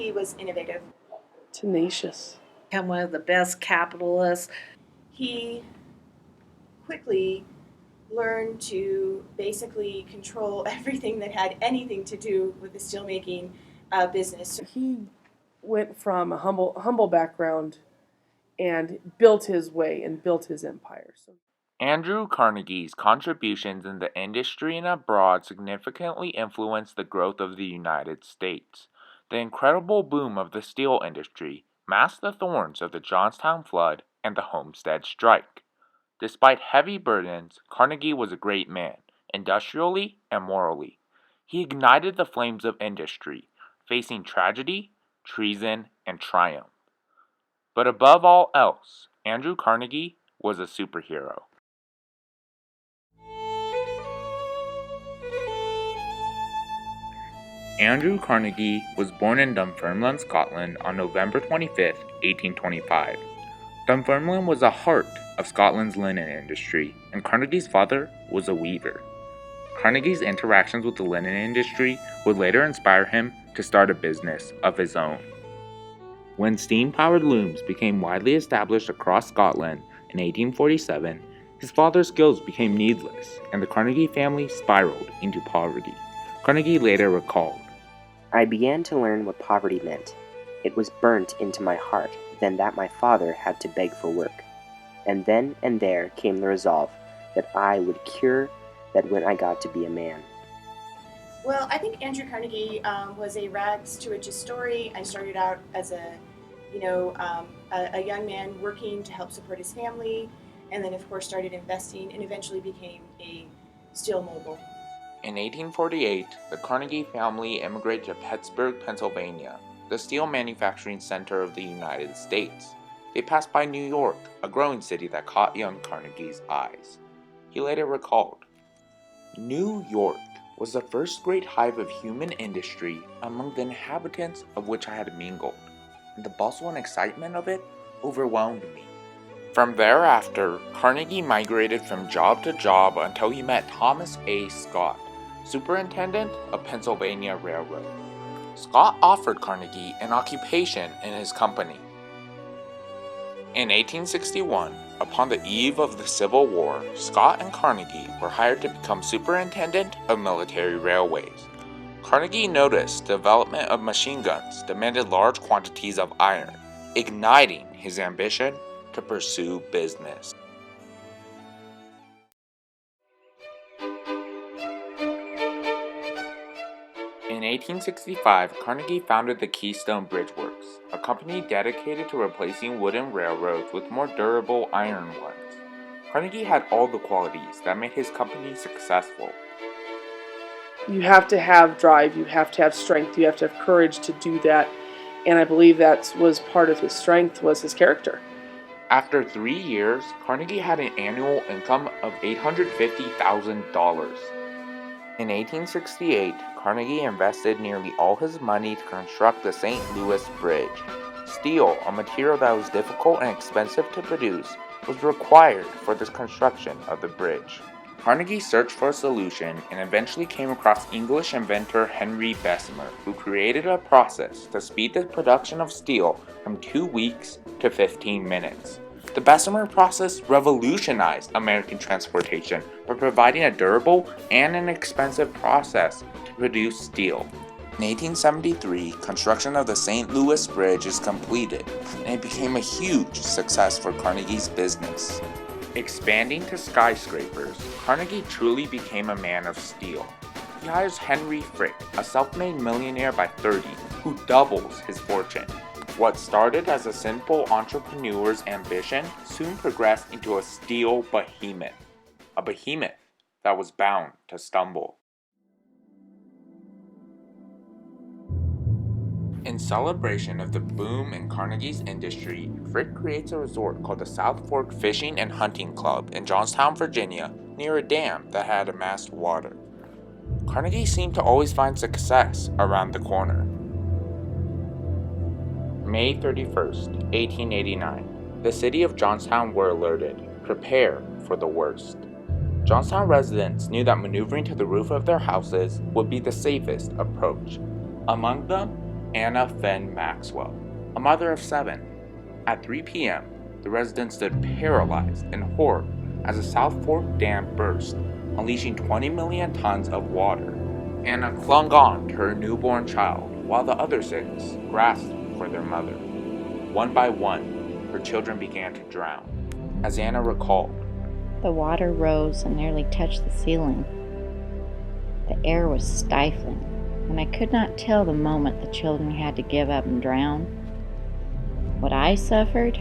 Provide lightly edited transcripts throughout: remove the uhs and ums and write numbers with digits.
He was innovative. Tenacious. And one of the best capitalists. He quickly learned to basically control everything that had anything to do with the steelmaking business. He went from a humble background and built his way and built his empire. Andrew Carnegie's contributions in the industry and abroad significantly influenced the growth of the United States. The incredible boom of the steel industry masked the thorns of the Johnstown flood and the Homestead strike. Despite heavy burdens, Carnegie was a great man, industrially and morally. He ignited the flames of industry, facing tragedy, treason, and triumph. But above all else, Andrew Carnegie was a superhero. Andrew Carnegie was born in Dunfermline, Scotland on November 25, 1825. Dunfermline was the heart of Scotland's linen industry, and Carnegie's father was a weaver. Carnegie's interactions with the linen industry would later inspire him to start a business of his own. When steam-powered looms became widely established across Scotland in 1847, his father's skills became needless, and the Carnegie family spiraled into poverty. Carnegie later recalled, "I began to learn what poverty meant. It was burnt into my heart then that my father had to beg for work. And then and there came the resolve that I would cure that when I got to be a man." Well, I think Andrew Carnegie was a rags to riches story. I started out as a young man working to help support his family, and then of course started investing and eventually became a steel mogul. In 1848, the Carnegie family immigrated to Pittsburgh, Pennsylvania, the steel manufacturing center of the United States. They passed by New York, a growing city that caught young Carnegie's eyes. He later recalled, "New York was the first great hive of human industry among the inhabitants of which I had mingled, and the bustle and excitement of it overwhelmed me." From thereafter, Carnegie migrated from job to job until he met Thomas A. Scott, superintendent of Pennsylvania Railroad. Scott offered Carnegie an occupation in his company. In 1861, upon the eve of the Civil War, Scott and Carnegie were hired to become superintendent of military railways. Carnegie noticed the development of machine guns demanded large quantities of iron, igniting his ambition to pursue business. In 1865, Carnegie founded the Keystone Bridge Works, a company dedicated to replacing wooden railroads with more durable iron ones. Carnegie had all the qualities that made his company successful. You have to have drive, you have to have strength, you have to have courage to do that, and I believe that was part of his strength, was his character. After 3 years, Carnegie had an annual income of $850,000. In 1868, Carnegie invested nearly all his money to construct the St. Louis Bridge. Steel, a material that was difficult and expensive to produce, was required for the construction of the bridge. Carnegie searched for a solution and eventually came across English inventor Henry Bessemer, who created a process to speed the production of steel from 2 weeks to 15 minutes. The Bessemer process revolutionized American transportation by providing a durable and inexpensive process to produce steel. In 1873, construction of the St. Louis Bridge is completed, and it became a huge success for Carnegie's business. Expanding to skyscrapers, Carnegie truly became a man of steel. He hires Henry Frick, a self-made millionaire by 30, who doubles his fortune. What started as a simple entrepreneur's ambition soon progressed into a steel behemoth. A behemoth that was bound to stumble. In celebration of the boom in Carnegie's industry, Frick creates a resort called the South Fork Fishing and Hunting Club in Johnstown, Virginia, near a dam that had amassed water. Carnegie seemed to always find success around the corner. May 31st, 1889. The city of Johnstown were alerted. Prepare for the worst. Johnstown residents knew that maneuvering to the roof of their houses would be the safest approach. Among them Anna Fenn Maxwell, a mother of 7. At 3 p.m., the residents stood paralyzed in horror as the South Fork Dam burst, unleashing 20 million tons of water. Anna clung on to her newborn child while the other 6 grasped for their mother. One by one, her children began to drown. As Anna recalled, "The water rose and nearly touched the ceiling. The air was stifling, and I could not tell the moment the children had to give up and drown. What I suffered,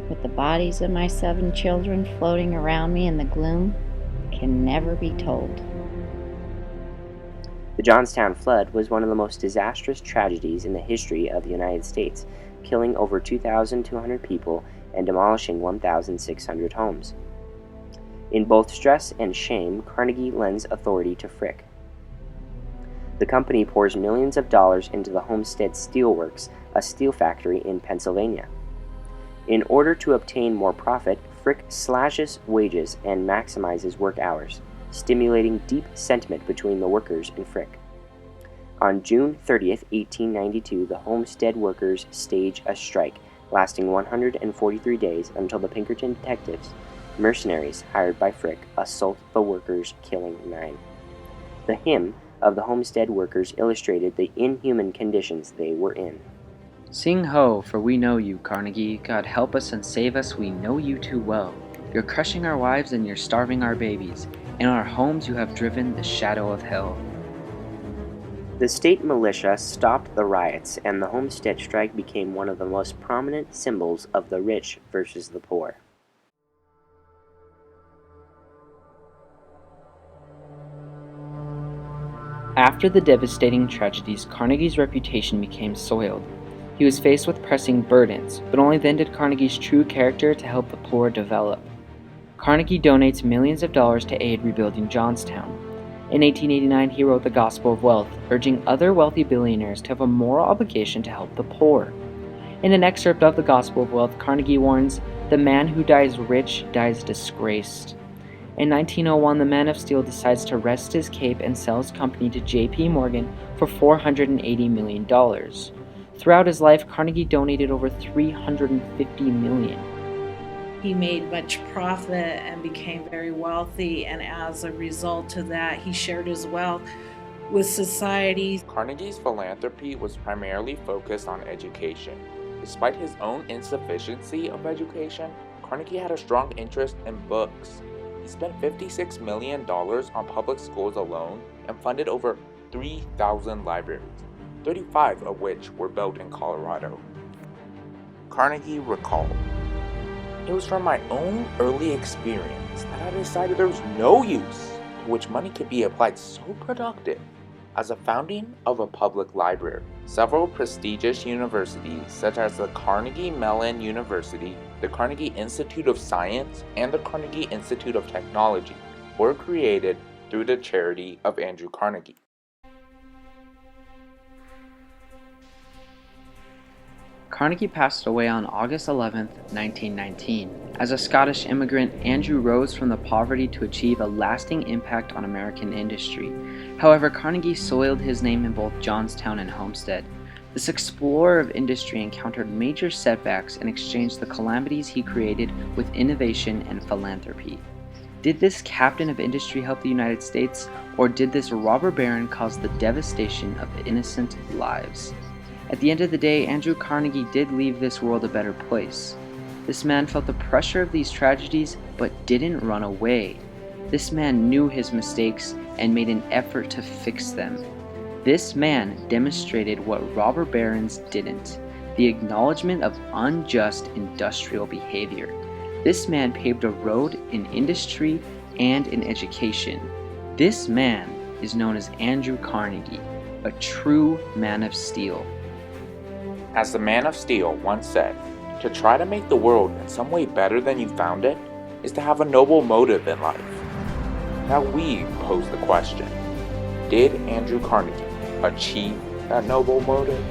with the bodies of my 7 children floating around me in the gloom, can never be told." The Johnstown flood was one of the most disastrous tragedies in the history of the United States, killing over 2,200 people and demolishing 1,600 homes. In both stress and shame, Carnegie lends authority to Frick. The company pours millions of dollars into the Homestead Steel Works, a steel factory in Pennsylvania. In order to obtain more profit, Frick slashes wages and maximizes work hours, stimulating deep sentiment between the workers and Frick. On June 30th, 1892, the Homestead workers stage a strike, lasting 143 days until the Pinkerton detectives, mercenaries hired by Frick, assault the workers, killing 9. The hymn of the Homestead workers illustrated the inhuman conditions they were in. "Sing ho, for we know you, Carnegie. God help us and save us, we know you too well. You're crushing our wives and you're starving our babies. In our homes you have driven the shadow of hell." The state militia stopped the riots, and the Homestead strike became one of the most prominent symbols of the rich versus the poor. After the devastating tragedies, Carnegie's reputation became soiled. He was faced with pressing burdens, but only then did Carnegie's true character to help the poor develop. Carnegie donates millions of dollars to aid rebuilding Johnstown. In 1889, he wrote The Gospel of Wealth, urging other wealthy billionaires to have a moral obligation to help the poor. In an excerpt of The Gospel of Wealth, Carnegie warns, "The man who dies rich dies disgraced." In 1901, the Man of Steel decides to rest his cape and sell his company to J.P. Morgan for $480 million. Throughout his life, Carnegie donated over $350 million. He made much profit and became very wealthy, and as a result of that, he shared his wealth with society. Carnegie's philanthropy was primarily focused on education. Despite his own insufficiency of education, Carnegie had a strong interest in books. He spent $56 million on public schools alone and funded over 3,000 libraries, 35 of which were built in Colorado. Carnegie recalled, "It was from my own early experience that I decided there was no use to which money could be applied so productive as the founding of a public library. Several prestigious universities, such as the Carnegie Mellon University, the Carnegie Institute of Science, and the Carnegie Institute of Technology, were created through the charity of Andrew Carnegie." Carnegie passed away on August 11, 1919. As a Scottish immigrant, Andrew rose from the poverty to achieve a lasting impact on American industry. However, Carnegie soiled his name in both Johnstown and Homestead. This explorer of industry encountered major setbacks and exchanged the calamities he created with innovation and philanthropy. Did this captain of industry help the United States, or did this robber baron cause the devastation of innocent lives? At the end of the day, Andrew Carnegie did leave this world a better place. This man felt the pressure of these tragedies, but didn't run away. This man knew his mistakes and made an effort to fix them. This man demonstrated what robber barons didn't: the acknowledgement of unjust industrial behavior. This man paved a road in industry and in education. This man is known as Andrew Carnegie, a true man of steel. As the Man of Steel once said, "To try to make the world in some way better than you found it is to have a noble motive in life." Now we pose the question, did Andrew Carnegie achieve that noble motive?